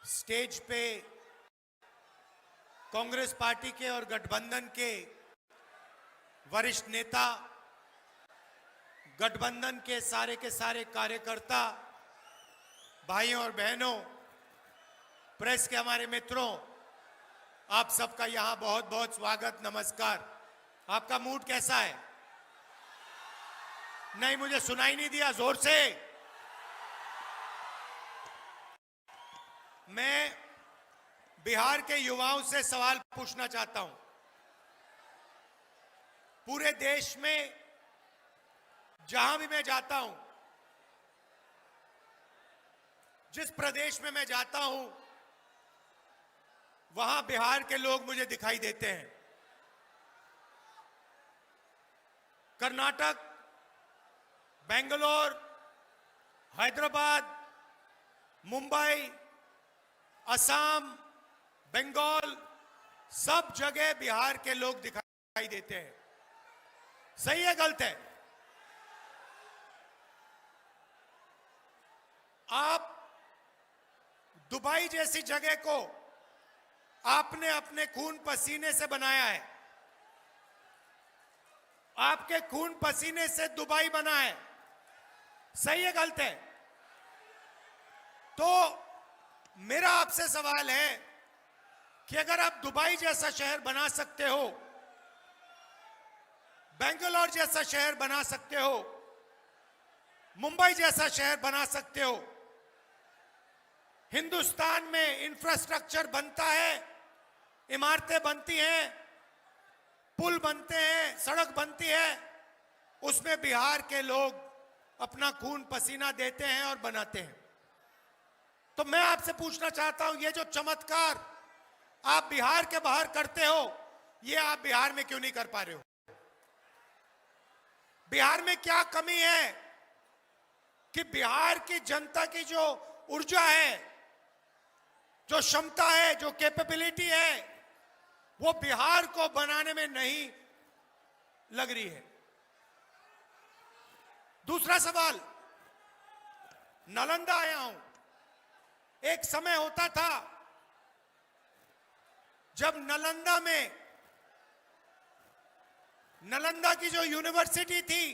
Stage पे Congress party के और गठबंधन के वरिष्ठ नेता, गठबंधन के सारे कार्यकर्ता, भाइयों और बहनों, प्रेस के हमारे मित्रों, आप सबका यहां बहुत बहुत स्वागत, नमस्कार। आपका मूड कैसा है? नहीं, मुझे सुनाई नहीं दिया, जोर से। मैं बिहार के युवाओं से सवाल पूछना चाहता हूं। पूरे देश में जहां भी मैं जाता हूं, जिस प्रदेश में मैं जाता हूं, वहां बिहार के लोग मुझे दिखाई देते हैं। कर्नाटक, बेंगलोर, हैदराबाद, मुंबई, असम, बंगाल, सब जगह बिहार के लोग दिखाई देते हैं। सही है, गलत है? आप दुबई जैसी जगह को आपने अपने खून पसीने से बनाया है। आपके खून पसीने से दुबई बना है। सही है, गलत है? तो मेरा आपसे सवाल है कि अगर आप दुबई जैसा शहर बना सकते हो, बेंगलोर जैसा शहर बना सकते हो, मुंबई जैसा शहर बना सकते हो, हिंदुस्तान में इंफ्रास्ट्रक्चर बनता है, इमारतें बनती हैं, पुल बनते हैं, सड़क बनती है, उसमें बिहार के लोग अपना खून पसीना देते हैं और बनाते हैं। तो मैं आपसे पूछना चाहता हूं, ये जो चमत्कार आप बिहार के बाहर करते हो, ये आप बिहार में क्यों नहीं कर पा रहे हो? बिहार में क्या कमी है कि बिहार की जनता की जो ऊर्जा है, जो क्षमता है, जो कैपेबिलिटी है, वो बिहार को बनाने में नहीं लग रही है? दूसरा सवाल, नालंदा आया हूं। एक समय होता था जब नालंदा की जो यूनिवर्सिटी थी,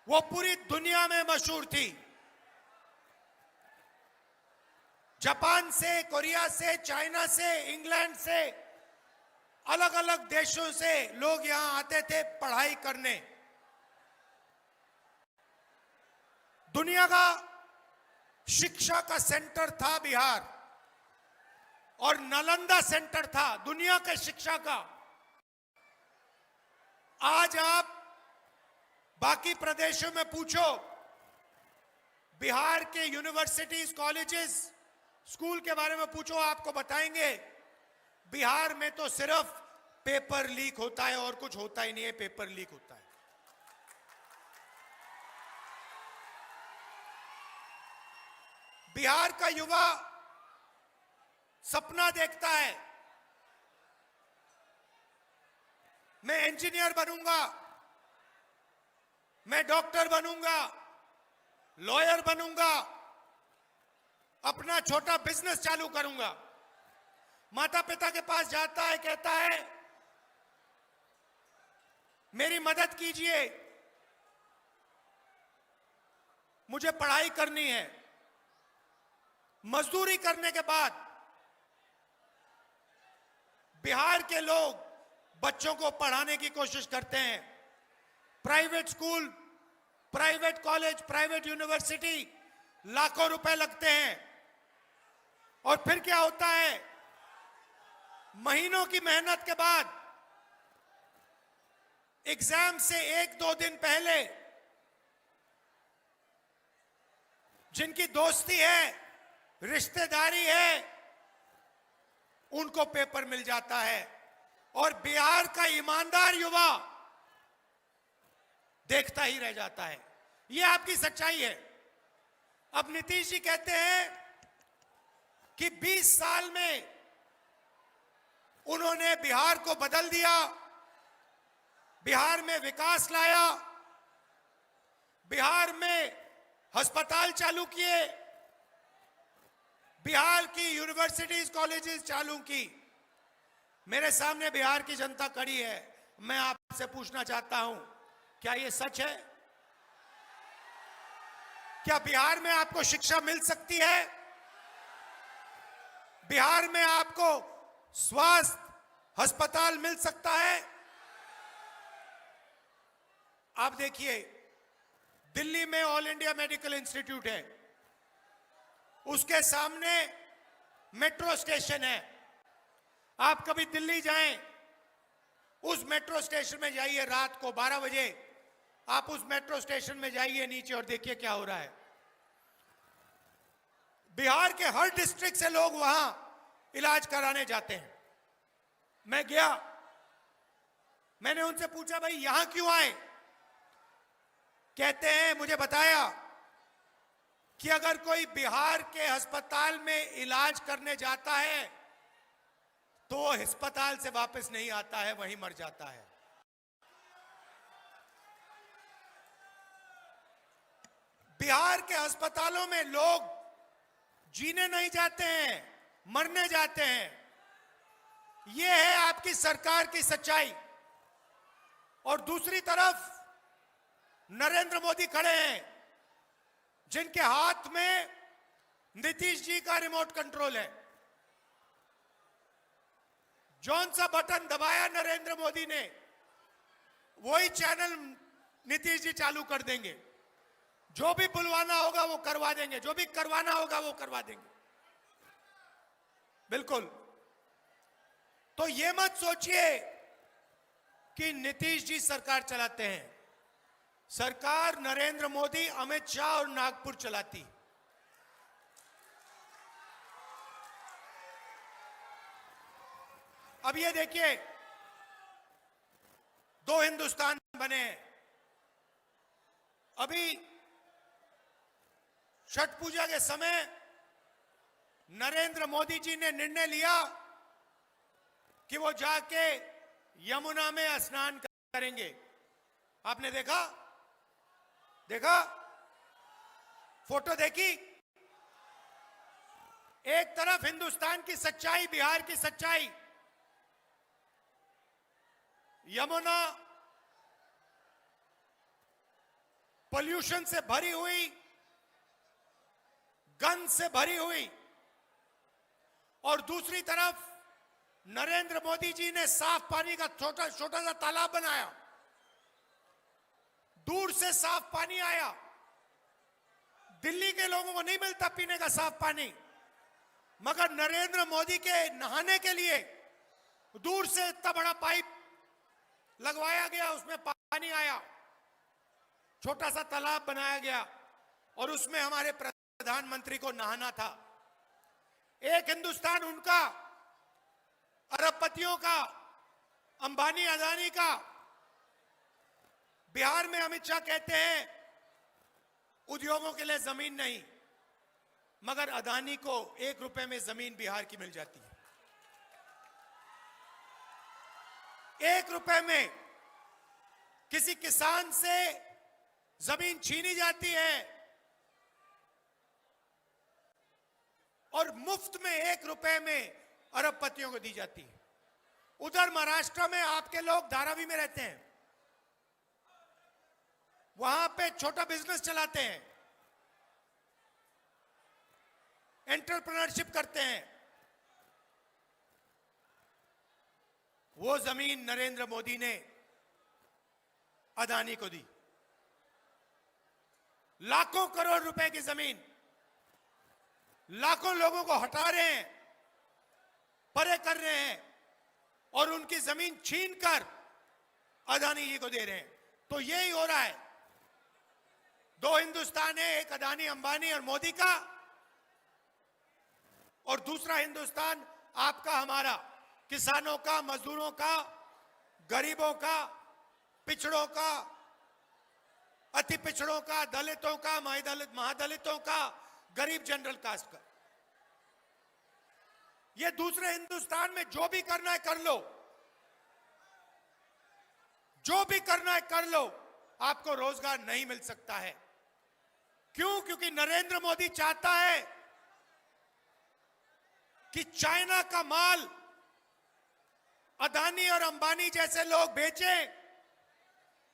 वो पूरी दुनिया में मशहूर थी। जापान से, कोरिया से, चाइना से, इंग्लैंड से, अलग अलग देशों से लोग यहां आते थे पढ़ाई करने। दुनिया का शिक्षा का सेंटर था बिहार, और नालंदा सेंटर था दुनिया के शिक्षा का। आज आप बाकी प्रदेशों में पूछो, बिहार के यूनिवर्सिटीज, कॉलेजेस, स्कूल के बारे में पूछो, आपको बताएंगे बिहार में तो सिर्फ पेपर लीक होता है और कुछ होता ही नहीं है, पेपर लीक होता है। बिहार का युवा सपना देखता है, मैं इंजीनियर बनूंगा, मैं डॉक्टर बनूंगा, लॉयर बनूंगा, अपना छोटा बिजनेस चालू करूंगा। माता पिता के पास जाता है, कहता है मेरी मदद कीजिए, मुझे पढ़ाई करनी है। मजदूरी करने के बाद बिहार के लोग बच्चों को पढ़ाने की कोशिश करते हैं। Private school, private college, private university, लाखों रुपए लगते हैं। और फिर क्या होता है? महीनों की मेहनत के बाद एग्जाम से 1-2 दिन पहले जिनकी दोस्ती है, रिश्तेदारी है, उनको पेपर मिल जाता है, और बिहार का ईमानदार युवा देखता ही रह जाता है। यह आपकी सच्चाई है। अब नीतीश जी कहते हैं कि 20 साल में उन्होंने बिहार को बदल दिया, बिहार में विकास लाया, बिहार में अस्पताल चालू किए, बिहार की यूनिवर्सिटीज कॉलेजेस चालू की। मेरे सामने बिहार की जनता खड़ी है। मैं आपसे पूछना चाहता हूं, क्या यह सच है? क्या बिहार में आपको शिक्षा मिल सकती है? बिहार में आपको स्वास्थ्य अस्पताल मिल सकता है? आप देखिए, दिल्ली में ऑल इंडिया मेडिकल इंस्टीट्यूट है, उसके सामने मेट्रो स्टेशन है। आप कभी दिल्ली जाएं, उस मेट्रो स्टेशन में जाइए, रात को 12 बजे आप उस मेट्रो स्टेशन में जाइए नीचे और देखिए क्या हो रहा है। बिहार के हर डिस्ट्रिक्ट से लोग वहां इलाज कराने जाते हैं। मैं गया, मैंने उनसे पूछा, भाई यहां क्यों आए? कहते हैं, मुझे बताया कि अगर कोई बिहार के अस्पताल में इलाज करने जाता है तो वो अस्पताल से वापस नहीं आता है, वहीं मर जाता है। बिहार के अस्पतालों में लोग जीने नहीं जाते हैं, मरने जाते हैं। यह है आपकी सरकार की सच्चाई। और दूसरी तरफ नरेंद्र मोदी खड़े हैं, जिनके हाथ में नीतीश जी का रिमोट कंट्रोल है। जौन सा बटन दबाया नरेंद्र मोदी ने, वही चैनल नीतीश जी चालू कर देंगे। जो भी बुलवाना होगा वो करवा देंगे, जो भी करवाना होगा वो करवा देंगे। बिल्कुल। तो ये मत सोचिए कि नीतीश जी सरकार चलाते हैं। सरकार नरेंद्र मोदी, अमित शाह और नागपुर चलाती। अब ये देखिए, दो हिंदुस्तान बने हैं। अभी छठ पूजा के समय नरेंद्र मोदी जी ने निर्णय लिया कि वो जाके यमुना में स्नान करेंगे। आपने देखा फोटो देखी? एक तरफ हिंदुस्तान की सच्चाई, बिहार की सच्चाई, यमुना पोल्यूशन से भरी हुई, गंद से भरी हुई, और दूसरी तरफ नरेंद्र मोदी जी ने साफ पानी का छोटा सा तालाब बनाया। दूर से साफ पानी आया। दिल्ली के लोगों को नहीं मिलता पीने का साफ पानी, मगर नरेंद्र मोदी के नहाने के लिए दूर से इतना बड़ा पाइप लगवाया गया, उसमें पानी आया, छोटा सा तालाब बनाया गया और उसमें हमारे प्रधानमंत्री को नहाना था। एक हिंदुस्तान उनका, अरबपतियों का, अंबानी अदानी का। बिहार में अमित शाह कहते हैं उद्योगों के लिए जमीन नहीं, मगर अदानी को 1 रुपए में जमीन बिहार की मिल जाती है। 1 रुपए में किसी किसान से जमीन छीनी जाती है और मुफ्त में 1 रुपए में अरबपतियों को दी जाती है। उधर महाराष्ट्र में आपके लोग धारावी में रहते हैं, वहां पे छोटा बिजनेस चलाते हैं, एंटरप्रेन्योरशिप करते हैं। वो जमीन नरेंद्र मोदी ने अदानी को दी। लाखों करोड़ रुपए की जमीन लाखों लोगों को हटा रहे हैं, परे कर रहे हैं और उनकी जमीन छीनकर अदानी जी को दे रहे हैं। तो यही हो रहा है। 2 हिंदुस्तान है, एक अदानी, अंबानी और मोदी का, और दूसरा हिंदुस्तान आपका, हमारा, किसानों का, मजदूरों का, गरीबों का, पिछड़ों का, अति पिछड़ों का, दलितों का, महादलितों का, गरीब जनरल कास्ट का। ये दूसरे हिंदुस्तान में जो भी करना है कर लो, जो भी करना है कर लो, आपको रोजगार नहीं मिल सकता है। क्यों? क्योंकि नरेंद्र मोदी चाहता है कि चाइना का माल अदानी और अंबानी जैसे लोग बेचें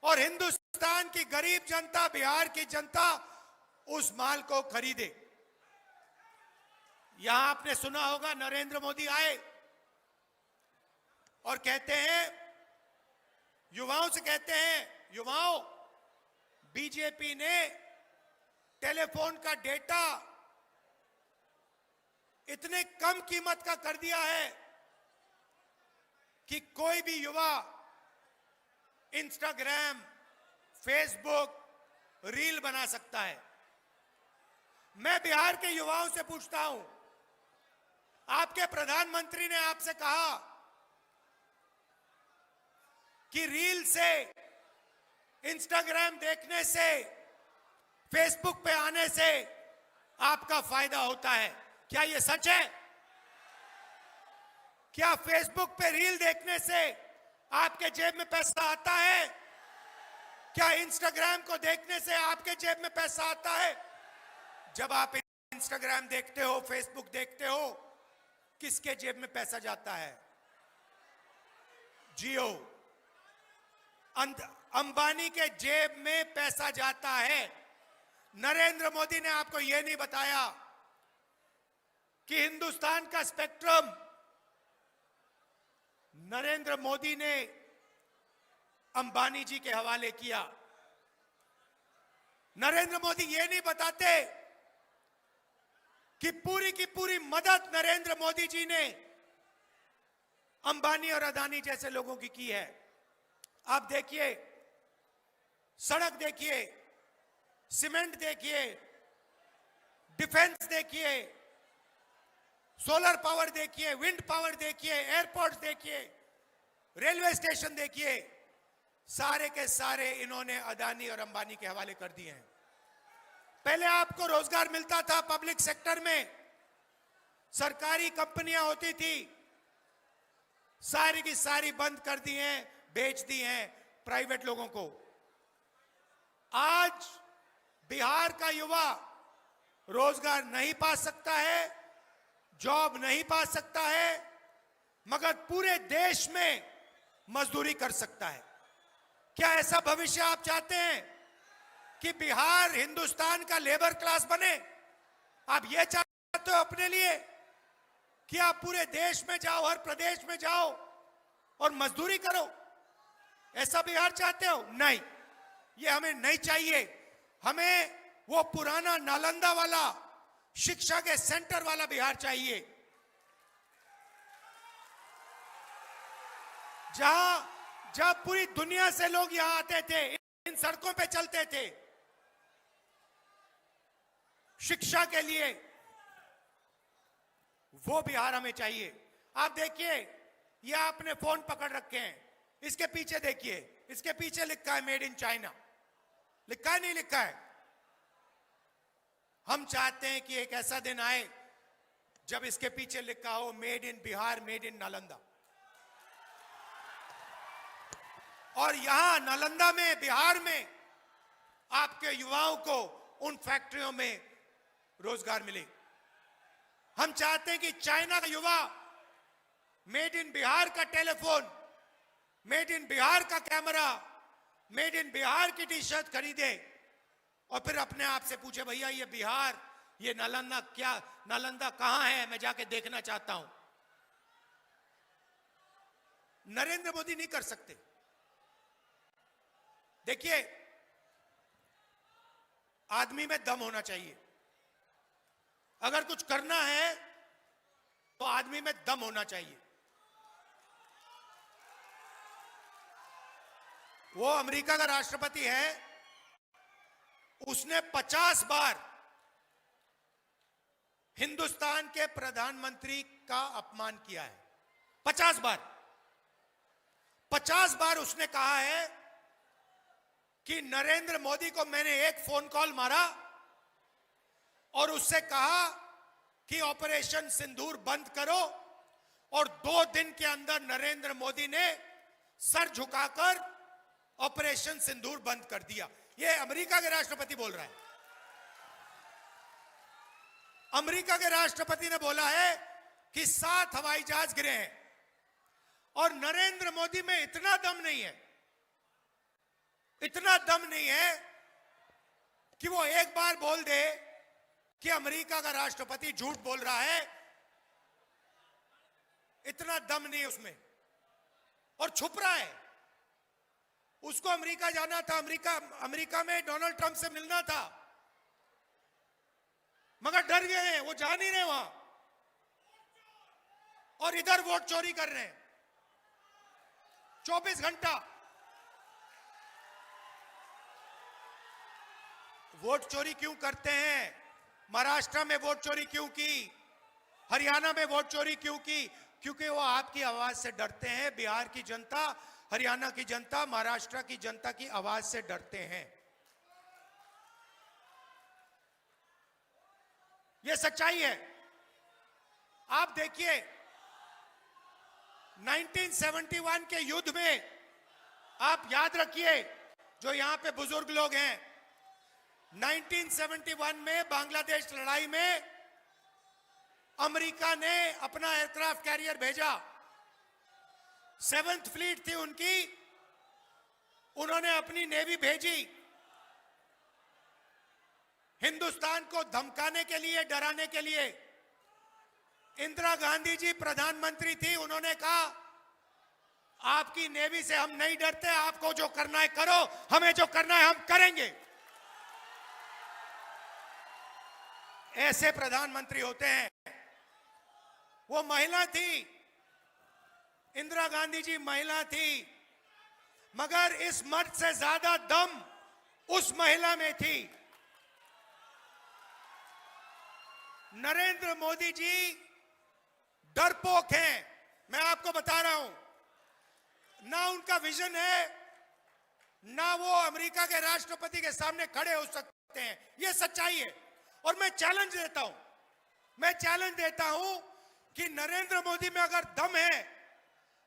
और हिंदुस्तान की गरीब जनता, बिहार की जनता उस माल को खरीदे। यहां आपने सुना होगा नरेंद्र मोदी आए और कहते हैं, युवाओं से कहते हैं, युवाओं, बीजेपी ने टेलीफोन का डेटा इतने कम कीमत का कर दिया है कि कोई भी युवा इंस्टाग्राम, फेसबुक, रील बना सकता है। मैं बिहार के युवाओं से पूछता हूं, आपके प्रधानमंत्री ने आपसे कहा कि रील से, इंस्टाग्राम देखने से, फेसबुक पे आने से आपका फायदा होता है। क्या यह सच है? क्या फेसबुक पे रील देखने से आपके जेब में पैसा आता है? क्या इंस्टाग्राम को देखने से आपके जेब में पैसा आता है? जब आप इंस्टाग्राम देखते हो, फेसबुक देखते हो, किसके जेब में पैसा जाता है? जियो, अंबानी के जेब में पैसा जाता है। नरेंद्र मोदी ने आपको यह नहीं बताया कि हिंदुस्तान का स्पेक्ट्रम नरेंद्र मोदी ने अंबानी जी के हवाले किया। नरेंद्र मोदी ये नहीं बताते कि पूरी की पूरी मदद नरेंद्र मोदी जी ने अंबानी और अदानी जैसे लोगों की है। आप देखिए, सड़क देखिए, सीमेंट देखिए, डिफेंस देखिए, सोलर पावर देखिए, विंड पावर देखिए, एयरपोर्ट देखिए, रेलवे स्टेशन देखिए, सारे के सारे इन्होंने अदानी और अंबानी के हवाले कर दिए हैं। पहले आपको रोजगार मिलता था पब्लिक सेक्टर में, सरकारी कंपनियां होती थी, सारी की सारी बंद कर दी हैं, बेच दी हैं प्राइवेट लोगों को। आज बिहार का युवा रोजगार नहीं पा सकता है, जॉब नहीं पा सकता है, मगर पूरे देश में मजदूरी कर सकता है। क्या ऐसा भविष्य आप चाहते हैं कि बिहार हिंदुस्तान का लेबर क्लास बने? आप ये चाहते हो अपने लिए कि आप पूरे देश में जाओ, हर प्रदेश में जाओ और मजदूरी करो? ऐसा बिहार चाहते हो? नहीं, ये हमें नहीं चाहिए। हमें वो पुराना नालंदा वाला, शिक्षा के सेंटर वाला बिहार चाहिए, जहां पूरी दुनिया से लोग यहां आते थे, इन सड़कों पे चलते थे शिक्षा के लिए। वो बिहार हमें चाहिए। आप देखिए, ये आपने फोन पकड़ रखे हैं, इसके पीछे देखिए, इसके पीछे लिखा है मेड इन चाइना। लिखा है, नहीं लिखा है? हम चाहते हैं कि एक ऐसा दिन आए जब इसके पीछे लिखा हो made in Bihar, made in Nalanda. और यहां नालंदा में, बिहार में आपके युवाओं को उन फैक्ट्रियों में रोजगार मिले। हम चाहते हैं कि चाइना का युवा मेड इन बिहार का टेलीफोन, मेड इन बिहार का कैमरा, मेड इन बिहार की टी शर्ट खरीदे और फिर अपने आप से पूछे, भैया ये बिहार, ये नालंदा, क्या नालंदा कहां है, मैं जाके देखना चाहता हूं। नरेंद्र मोदी नहीं कर सकते। देखिए, आदमी में दम होना चाहिए। अगर कुछ करना है तो आदमी में दम होना चाहिए। वो अमेरिका का राष्ट्रपति है, उसने 50 बार हिंदुस्तान के प्रधानमंत्री का अपमान किया है। 50 बार, 50 बार उसने कहा है कि नरेंद्र मोदी को मैंने एक फोन कॉल मारा और उससे कहा कि ऑपरेशन सिंदूर बंद करो, और 2 दिन के अंदर नरेंद्र मोदी ने सर झुकाकर ऑपरेशन सिंदूर बंद कर दिया। यह अमेरिका के राष्ट्रपति बोल रहा है। अमेरिका के राष्ट्रपति ने बोला है कि 7 हवाई जहाज गिरे हैं, और नरेंद्र मोदी में इतना दम नहीं है, इतना दम नहीं है कि वो एक बार बोल दे कि अमेरिका का राष्ट्रपति झूठ बोल रहा है। इतना दम नहीं है उसमें, और छुप रहा है। उसको अमेरिका जाना था, अमेरिका में डोनाल्ड ट्रंप से मिलना था, मगर डर गए हैं, वो जा नहीं रहे वहां, और इधर वोट चोरी कर रहे हैं 24 घंटा। वोट चोरी क्यों करते हैं? महाराष्ट्र में वोट चोरी क्यों की? हरियाणा में वोट चोरी क्यों की? क्योंकि वो आपकी आवाज से डरते हैं। बिहार की जनता, हरियाणा की जनता, महाराष्ट्र की जनता की आवाज से डरते हैं। ये सच्चाई है। आप देखिए 1971 के युद्ध में, आप याद रखिए जो यहां पे बुजुर्ग लोग हैं, 1971 में बांग्लादेश लड़ाई में अमेरिका ने अपना एयरक्राफ्ट कैरियर भेजा। 7th फ्लीट थी उनकी, उन्होंने अपनी नेवी भेजी हिंदुस्तान को धमकाने के लिए, डराने के लिए। इंदिरा गांधी जी प्रधानमंत्री थी, उन्होंने कहा आपकी नेवी से हम नहीं डरते, आपको जो करना है करो, हमें जो करना है हम करेंगे। ऐसे प्रधानमंत्री होते हैं। वो महिला थी, इंदिरा गांधी जी महिला थी, मगर इस मर्द से ज्यादा दम उस महिला में थी। नरेंद्र मोदी जी डरपोक हैं, मैं आपको बता रहा हूं। ना उनका विजन है, ना वो अमेरिका के राष्ट्रपति के सामने खड़े हो सकते हैं। ये सच्चाई है। और मैं चैलेंज देता हूं कि नरेंद्र मोदी में अगर दम है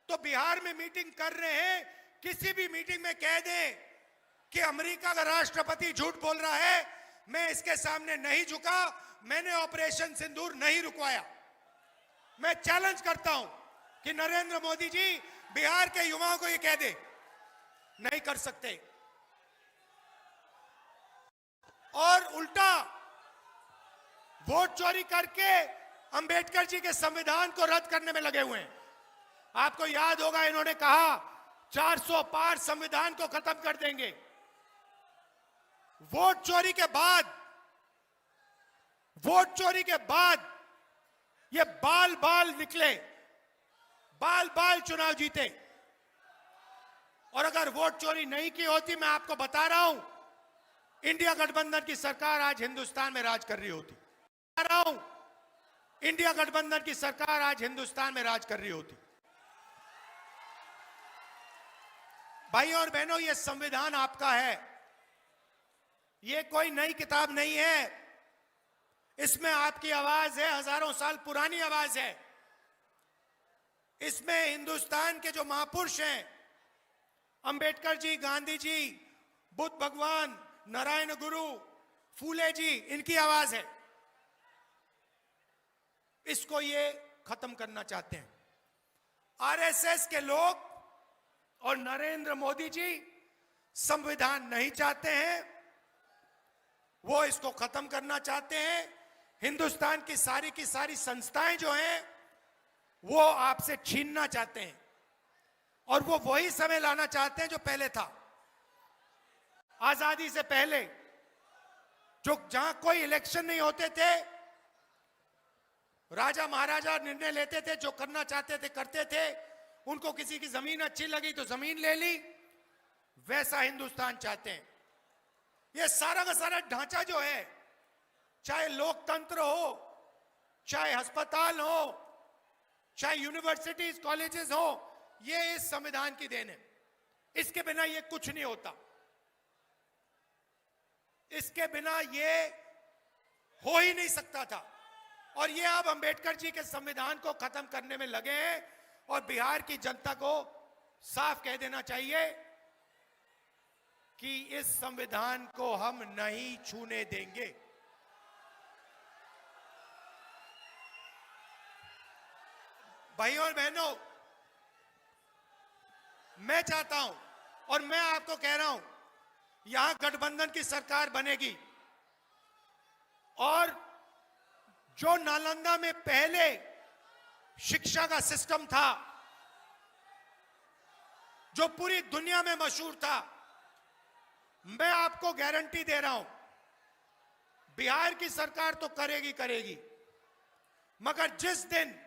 तो बिहार में मीटिंग कर रहे हैं, किसी भी मीटिंग में कह दें कि अमेरिका का राष्ट्रपति झूठ बोल रहा है, मैं इसके सामने नहीं झुका, मैंने ऑपरेशन सिंदूर नहीं रुकवाया। मैं चैलेंज करता हूं कि नरेंद्र मोदी जी बिहार के युवाओं को ये कह दे, नहीं कर सकते। और उल्टा वोट चोरी करके अंबेडकर जी के संविधान को रद्द करने में लगे हुए हैं। आपको याद होगा इन्होंने कहा 400 पार संविधान को खत्म कर देंगे। वोट चोरी के बाद ये बाल निकले, बाल चुनाव जीते। और अगर वोट चोरी नहीं की होती, मैं आपको बता रहा हूं, इंडिया गठबंधन की सरकार आज हिंदुस्तान में राज कर रही होती। इंडिया गठबंधन की सरकार आज हिंदुस्तान में राज कर रही होती। भाइयों और बहनों, ये संविधान आपका है, ये कोई नई किताब नहीं है। इसमें आपकी आवाज है, हजारों साल पुरानी आवाज है। इसमें हिंदुस्तान के जो महापुरुष हैं, अंबेडकर जी, गांधी जी, बुद्ध भगवान, नारायण गुरु, फूले जी, इनकी आवाज है। इसको ये खत्म करना चाहते हैं आरएसएस के लोग, और नरेंद्र मोदी जी संविधान नहीं चाहते हैं, वो इसको खत्म करना चाहते हैं। हिंदुस्तान की सारी संस्थाएं जो हैं वो आपसे छीनना चाहते हैं, और वो वही समय लाना चाहते हैं जो पहले था, आजादी से पहले, जो जहां कोई इलेक्शन नहीं होते थे, राजा महाराजा निर्णय लेते थे, जो करना चाहते थे करते थे। उनको किसी की जमीन अच्छी लगी तो जमीन ले ली, वैसा हिंदुस्तान चाहते हैं। ये सारा का सारा ढांचा जो है, चाहे लोकतंत्र हो, चाहे अस्पताल हो, चाहे यूनिवर्सिटीज कॉलेजेस हो, ये इस संविधान की देन है। इसके बिना ये कुछ नहीं होता, इसके बिना ये हो ही नहीं सकता था। और ये अब अंबेडकर जी के संविधान को खत्म करने में लगे हैं, और बिहार की जनता को साफ कह देना चाहिए कि इस संविधान को हम नहीं छूने देंगे। भाइयों और बहनों, मैं चाहता हूं और मैं आपको कह रहा हूं, यहां गठबंधन की सरकार बनेगी और जो नालंदा में पहले शिक्षा का सिस्टम था, जो पूरी दुनिया में मशहूर था, मैं आपको गारंटी दे रहा हूं, बिहार की सरकार तो करेगी, मगर जिस दिन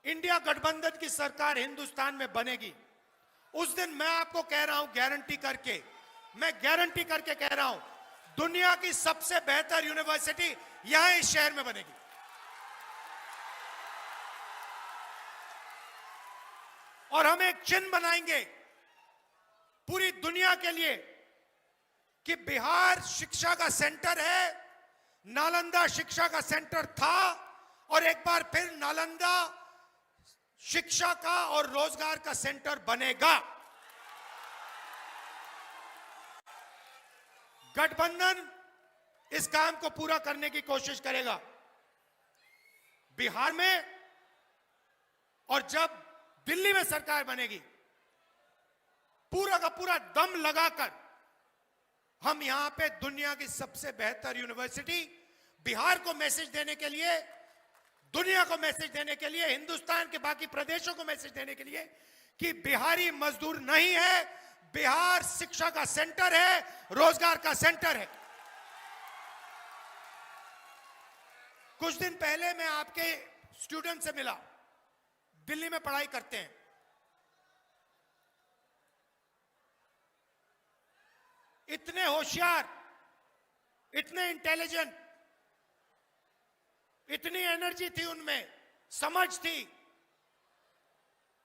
इंडिया गठबंधन की सरकार हिंदुस्तान में बनेगी, उस दिन मैं आपको कह रहा हूं, मैं गारंटी करके कह रहा हूं, दुनिया की सबसे बेहतर यूनिवर्सिटी यहां इस शहर में बनेगी। और हम एक चिन्ह बनाएंगे पूरी दुनिया के लिए कि बिहार शिक्षा का सेंटर है, नालंदा शिक्षा का सेंटर था और एक बार फिर नालंदा शिक्षा का और रोजगार का सेंटर बनेगा। गठबंधन इस काम को पूरा करने की कोशिश करेगा बिहार में, और जब दिल्ली में सरकार बनेगी, पूरा का पूरा दम लगाकर हम यहां पे दुनिया की सबसे बेहतर यूनिवर्सिटी, बिहार को मैसेज देने के लिए, दुनिया को मैसेज देने के लिए, हिंदुस्तान के बाकी प्रदेशों को मैसेज देने के लिए कि बिहारी मजदूर नहीं है, बिहार शिक्षा का सेंटर है, रोजगार का सेंटर है। कुछ दिन पहले मैं आपके स्टूडेंट से मिला, दिल्ली में पढ़ाई करते हैं। इतने होशियार, इतने इंटेलिजेंट, इतनी एनर्जी थी उनमें, समझ थी।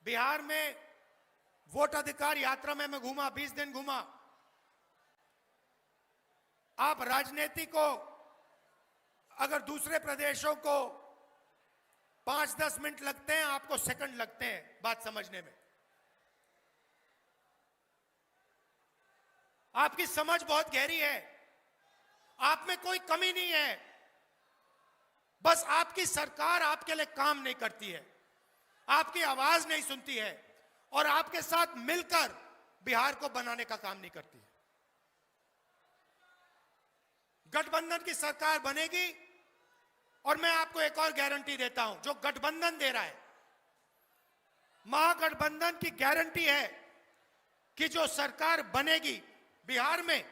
बिहार में वोट अधिकार यात्रा में मैं घूमा, 20 दिन घूमा। आप राजनीति को अगर दूसरे प्रदेशों को 5-10 मिनट लगते हैं, आपको सेकंड लगते हैं बात समझने में। आपकी समझ बहुत गहरी है, आप में कोई कमी नहीं है, बस आपकी सरकार आपके लिए काम नहीं करती है, आपकी आवाज नहीं सुनती है और आपके साथ मिलकर बिहार को बनाने का काम नहीं करती है। गठबंधन की सरकार बनेगी और मैं आपको एक और गारंटी देता हूं, जो गठबंधन दे रहा है, महागठबंधन की गारंटी है कि जो सरकार बनेगी बिहार में,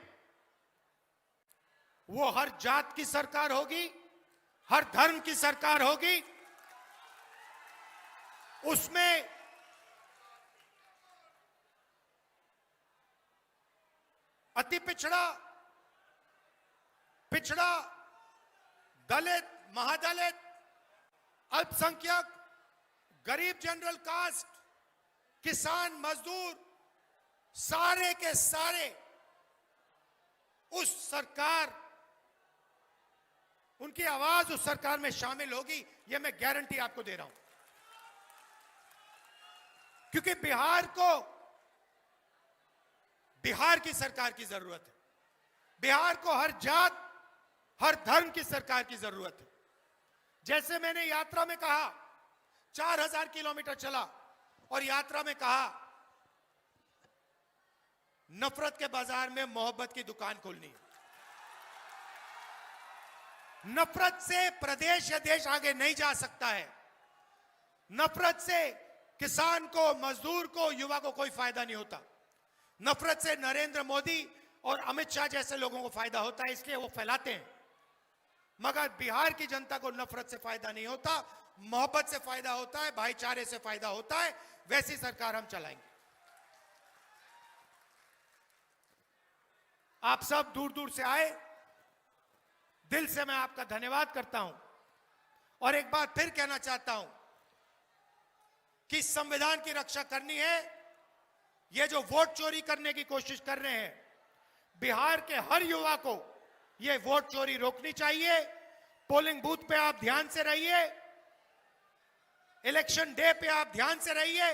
वो हर जात की सरकार होगी, हर धर्म की सरकार होगी। उसमें अति पिछड़ा, दलित, महादलित, अल्पसंख्यक, गरीब जनरल कास्ट, किसान, मजदूर, सारे के सारे उस सरकार, उनकी आवाज उस सरकार में शामिल होगी, यह मैं गारंटी आपको दे रहा हूं। क्योंकि बिहार को बिहार की सरकार की जरूरत है, बिहार को हर जात, हर धर्म की सरकार की जरूरत है। जैसे मैंने यात्रा में कहा, 4000 किलोमीटर चला और यात्रा में कहा, नफरत के बाजार में मोहब्बत की दुकान खोलनी है। नफरत से प्रदेश या देश आगे नहीं जा सकता है। नफरत से किसान को, मजदूर को, युवा को कोई फायदा नहीं होता। नफरत से नरेंद्र मोदी और अमित शाह जैसे लोगों को फायदा होता है, इसलिए वो फैलाते हैं। मगर बिहार की जनता को नफरत से फायदा नहीं होता, मोहब्बत से फायदा होता है, भाईचारे से फायदा होता है। वैसी सरकार हम चलाएंगे। आप सब दूर दूर से आए, दिल से मैं आपका धन्यवाद करता हूं और एक बात फिर कहना चाहता हूं कि संविधान की रक्षा करनी है। ये जो वोट चोरी करने की कोशिश कर रहे हैं, बिहार के हर युवा को ये वोट चोरी रोकनी चाहिए। पोलिंग बूथ पे आप ध्यान से रहिए, इलेक्शन डे पे आप ध्यान से रहिए,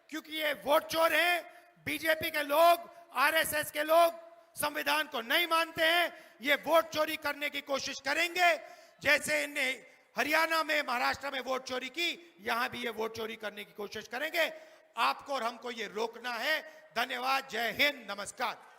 क्योंकि ये वोट चोर हैं। बीजेपी के लोग, आरएसएस के लोग संविधान को नहीं मानते हैं, ये वोट चोरी करने की कोशिश करेंगे। जैसे इन्हें हरियाणा में, महाराष्ट्र में वोट चोरी की, यहां भी ये वोट चोरी करने की कोशिश करेंगे। आपको और हमको ये रोकना है। धन्यवाद। जय हिंद। नमस्कार।